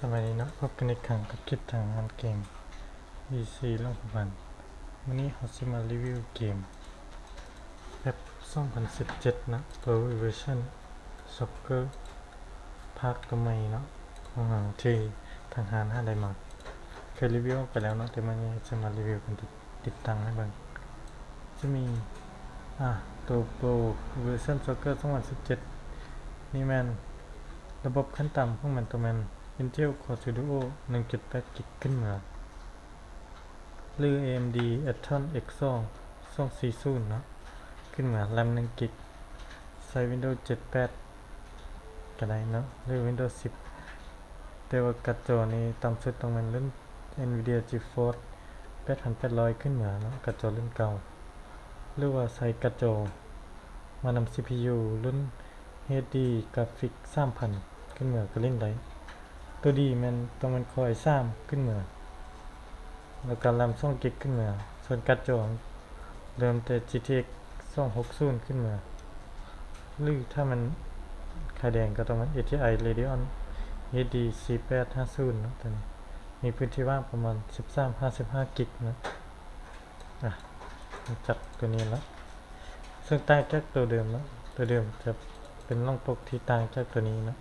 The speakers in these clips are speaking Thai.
สมัยนี้เนาะพบกันอีกครั้งกับคลิปทางงานเกม VC โลกบันวันนี้เราจะมารีวิวเกมแบบ2017นะตัวเวอร์ชันซ็อกเกอร์ภาคตัวใหม่เนาะของที่ทางหารได้มาเคยรีวิวไปแล้วเนาะแต่วันนี้จะมารีวิวกันติดตั้งให้บ้างจะมีตัวโปรเวอร์ชันซ็อกเกอร์2017นี่มันระบบขั้นต่ำของมันตัวมัน Intel Core Studio 1.8 กิกขึ้นมาหรือ AMD Atom X2 240เนาะขึ้นมา RAM 1 กิกใช้ Windows 7 8ก็ได้เนาะหรือ Windows 10แต่ว่าการ์ดจอนี้ต่ำสุดต้องเป็นรุ่น Nvidia GeForce 8800ขึ้นมาเนาะการ์ดจอรุ่นเก่าหรือว่าใช้การ์ดจอมานำ CPU รุ่น HD Graphic 3000 ขึ้นมาก็เล่นได้ตัวดีมันต้องเป็นคอย3ขึ้นมาแล้วก็แรม2 กิกขึ้นมาส่วนการ์ดจอเริ่มแต่ GTX 260 ขึ้นมาหรือถ้ามันไข่แดงก็ต้องเป็น ATI Radeon HD 4850เนาะตัวนี้มีพื้นที่ว่างประมาณ 13-55 กิกนะจับตัวนี้แล้วซึ่งต่างจากตัวเดิมแล้วตัวเดิมจะเป็นร่องปกที่ต่างจากตัวนี้นะ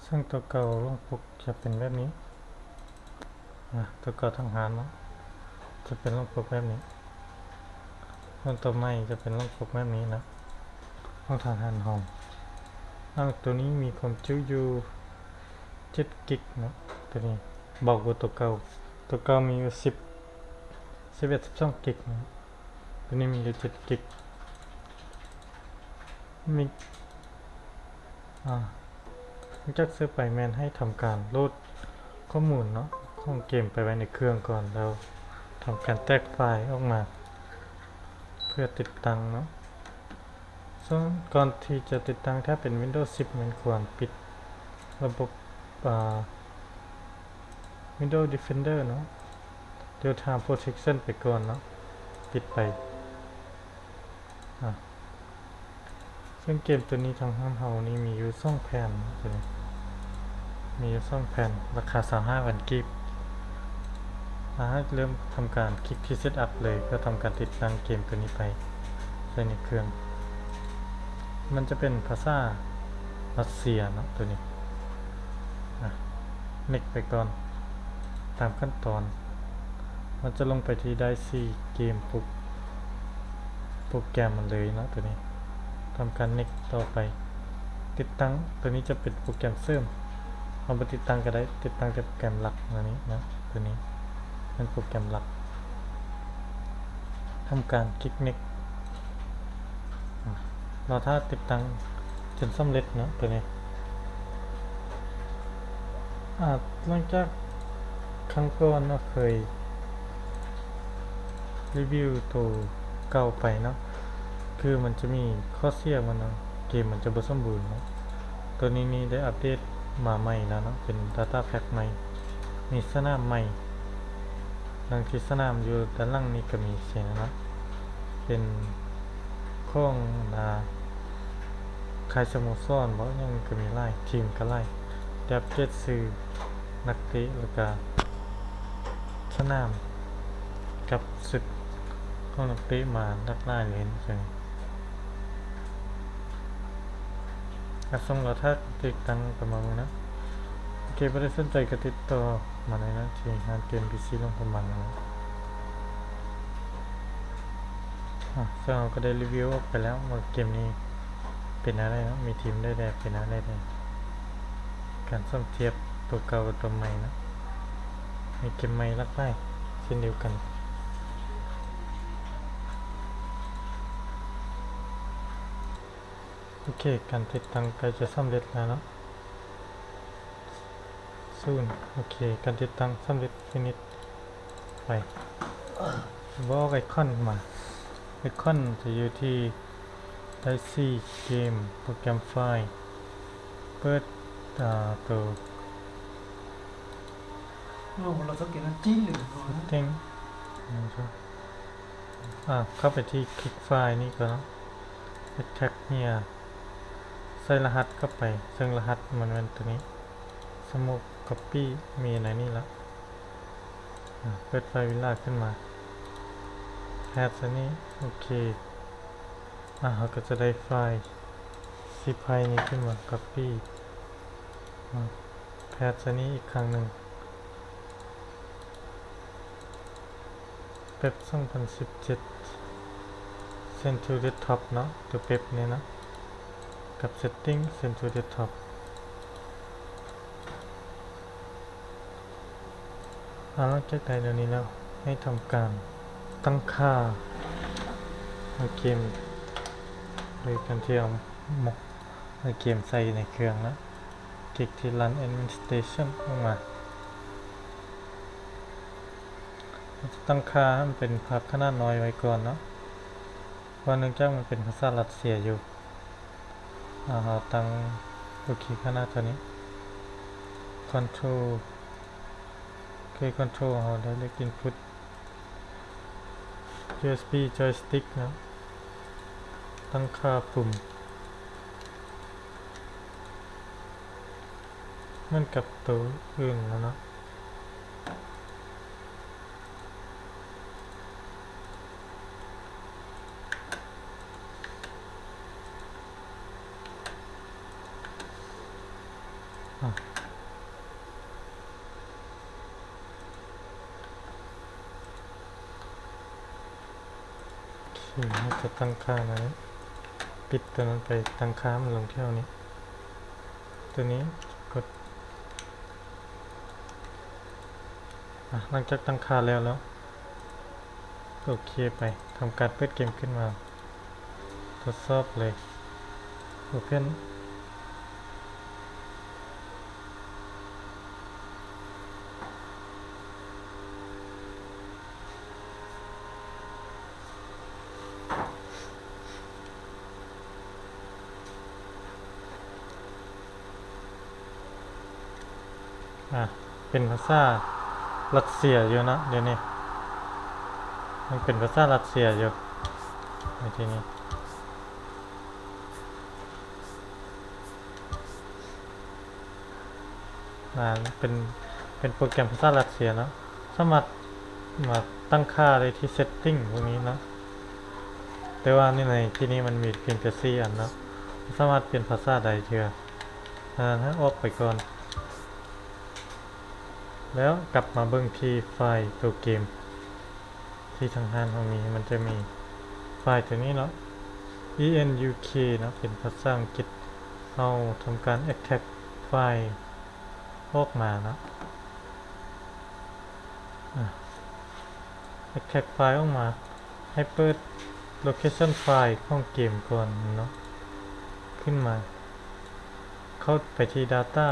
ซึ่งตัวเก่าร่องปกจะเป็นแบบนี้ตัวเก่าทางหารเนาะจะเป็นร่องปกแบบนี้ส่วนตัวใหม่จะเป็นร่องปกแบบนี้นะร่องทางหารห้องตัวนี้มีความจุอยู่7 กิกเนาะตัวนี้บอกว่าตัวเก่ามีอยู่12 กิกนะตัวนี้มีอยู่7 กิกมีจากซื้อไปแมนให้ทำการโหลดข้อมูลเนาะของเกมไปไว้ในเครื่องก่อนแล้วทำการแตกไฟล์ออกมาเพื่อติดตั้งเนาะส่วนก่อนที่จะติดตั้งถ้าเป็น Windows 10 มันควรปิดระบบWindows Defender เนาะReal Time Protection ไปก่อนเนาะปิดไปซึ่งเกมตัวนี้ทางห้างเฮานี่มีอยู่2 แผ่นตัวนี้มีอยู่2 แผ่นราคา35,000 กีบเริ่มทำการคลิกที่ Setup เลยก็ทำการติดตั้งเกมตัวนี้ไปใส่ในเครื่องมันจะเป็นภาษารัสเซียเนาะตัวนี้เน็กไปก่อนตามขั้นตอนมันจะลงไปที่ได้4เกมโปรแกรมมันเลยเนาะตัวนี้ทำการเน็กต่อไปติดตั้งตัวนี้จะเป็นโปรแกรมเสริมเอาไปติดตั้งก็ได้ติดตั้งแต่โปรแกรมหลักตัวนี้นะตัวนี้เป็นโปรแกรมหลักทำการคลิกเน็กเราถ้าติดตั้งจนสำเร็จเนาะตัวนี้หลังจากครั้งก่อนเราเคยรีวิวตัวเก่าไปเนาะคือมันจะมีข้อเสียมันเนาะเกมมันจะบ่สมบูรณ์เนาะตัวนี้ได้อัปเดตมาใหม่แล้วเนาะเป็น Data Pack ใหม่มีสนามใหม่หลังที่สนามอยู่ด้านล่างนี้ก็มีเสียงนะเป็นของใครสโมสรบ่ยังก็มีไล่ทีมก็ไล่อัปเดตซื้อนักเตะแล้วก็สนามกับสุดของนักเตะมาดักไล่เลยจังส่งเราถ้าติดตั้งประมาณนะโอเคไม่ได้สนใจก็ติดต่อมาเลยนะที่งานเกม PC ลงประมาณนะซึ่งเราก็ได้รีวิวออกไปแล้วว่าเกมนี้เป็นอะไรนะมีทีมได้แบบเป็นอะไรได้การซ่อมเทียบตัวเก่ากับตัวใหม่นะมีเกมใหม่ลักไล่เช่นเดียวกันโอเคการติดตั้งใกล้จะสำเร็จแล้วเนาะโอเคการติดตั้งสำเร็จฟินิชไปบอกไอคอนมาไอคอนจะอยู่ที่ได้4เกมโปรแกรมไฟล์เปิดตัวเราสังเกตว่าจี้หรือเต็งเข้าไปที่คลิกไฟล์นี่ก่อนแท็กเนี่ยใส่รหัสเข้าไปซึ่งรหัสมันเป็นตัวนี้ สโมกคัปปี้มีในนี่ละเปิดไฟวิลล่าขึ้นมาแพทอันนี้โอเคเราก็จะได้ไฟล์ซีไพนี้ขึ้นมาคัปปี้แพทอันนี้อีกครั้งหนึ่งเป๊ป2017 Send to the top เนาะตัวเป๊ปเนี่ยนะกับ Setting Send to the top หลังจากได้เดี๋ยวนี้แล้วให้ทำการตั้งค่าเกมโดยการที่เอาเกมใส่ในเครื่องนะคลิกที่ Run Administration ลงมาตั้งค่าให้มันเป็นภาพขนาดน้อยไว้ก่อนเนาะเพราะเนื่องจากมันเป็นภาษารัสเซียอยู่ตั้งโอเคขนาดตัวนี้ Control Control เราได้เลือก Input USB Joystick นะตั้งค่าปุ่มเหมือนกับตัวอื่นแล้วเนาะเราจะตั้งค่านั้นปิดตัวนั้นไปตั้งค่ามันลงเที่ยวนี้ตัวนี้กดหลังจากตั้งค่าแล้วโอเคไปทำการเปิดเกมขึ้นมาทดสอบเลย Openเป็นภาษารัสเซียอยู่นะเดี๋ยวนี้มันเป็นภาษารัสเซียอยู่ในที่นี้เป็นโปรแกรมภาษารัสเซียเนาะสามารถมาตั้งค่าได้ที่ setting พวกนี้นะแต่ว่าในที่นี้มันมีเพียงแต่4อันเนาะสามารถเปลี่ยนภาษาใดเถอะให้ออกไปก่อนแล้วกลับมาเบิ่งที่ไฟล์ตัวเกมที่ทางด้านตรงนี้มันจะมีไฟล์ตัวนี้เนาะ enuk เนาะเป็นภาษาอังกฤษเอาทำการ extract ไฟล์ออกมาเนาะextract ไฟล์ออกมาให้เปิด location ไฟล์ของเกมก่อนเนาะขึ้นมาเข้าไปที่ data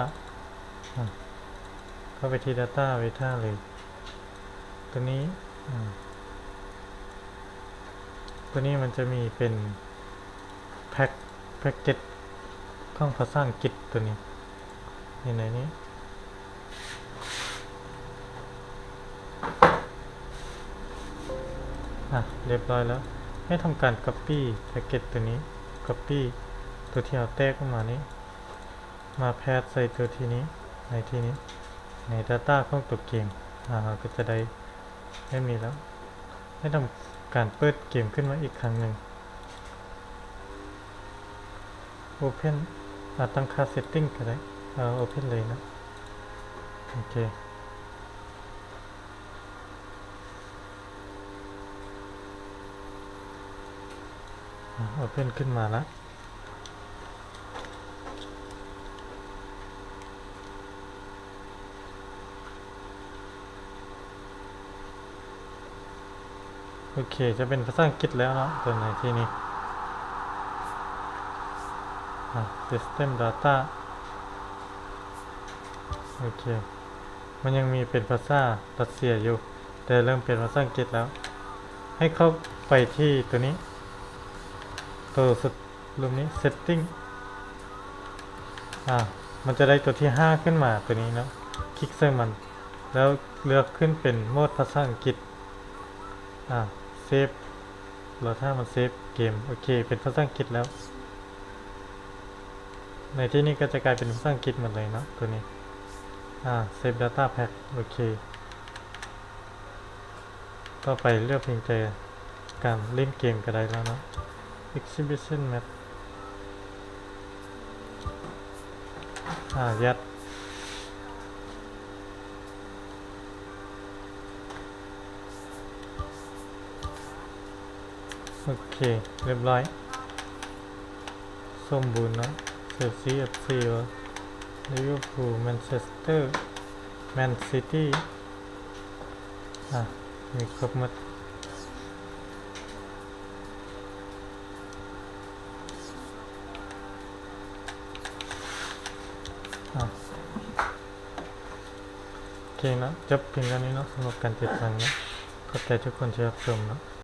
เข้าไปที่ data beta เลยตัวนี้มันจะมีเป็นแพ็กเกจของภาษาอังกฤษตัวนี้ในนี้เรียบร้อยแล้วให้ทำการ copy แพ็กเกจตัวนี้ copy ตัวที่เราแตกออกมานี้มาแพสใส่ตัวที่นี้ในที่นี้ใน data ของตัวเกมก็จะได้มีแล้วให้ทำการเปิดเกมขึ้นมาอีกครั้งหนึ่ง Open ตั้งค่า Setting ก็ได้ Open เลยนะโอเคOpen ขึ้นมาแล้วโอเคจะเป็นภาษาอังกฤษแล้วเนาะตัวไหนที่นี่System Data โอเคมันยังมีเป็นภาษารัสเซียอยู่แต่เริ่มเป็นภาษาอังกฤษแล้วให้เข้าไปที่ตัวนี้ตัวสุดรูปนี้ Setting มันจะได้ตัวที่5ขึ้นมาตัวนี้เนาะคลิกใส่มันแล้วเลือกขึ้นเป็นโหมดภาษาอังกฤษเซฟเราถ้ามันเซฟเกมโอเคเป็นภาษาอังกฤษแล้วในที่นี้ก็จะกลายเป็นภาษาอังกฤษหมดเลยเนาะตัวนี้ Save Data Pack โอเค ต่อไปเลือกเพียงแต่การเล่นเกมก็ได้แล้วเนาะ Exhibition Map ยัดโอเค เรียบร้อย สมบูรณ์เนาะเชลซี FC ลิเวอร์พูลแมนเชสเตอร์แมนซิตี้มีครบหมดโอเคนะจบเพียงเท่านี้เนาะสำหรับการติดตามนะขอบใจทุกคนที่รับชมเนาะ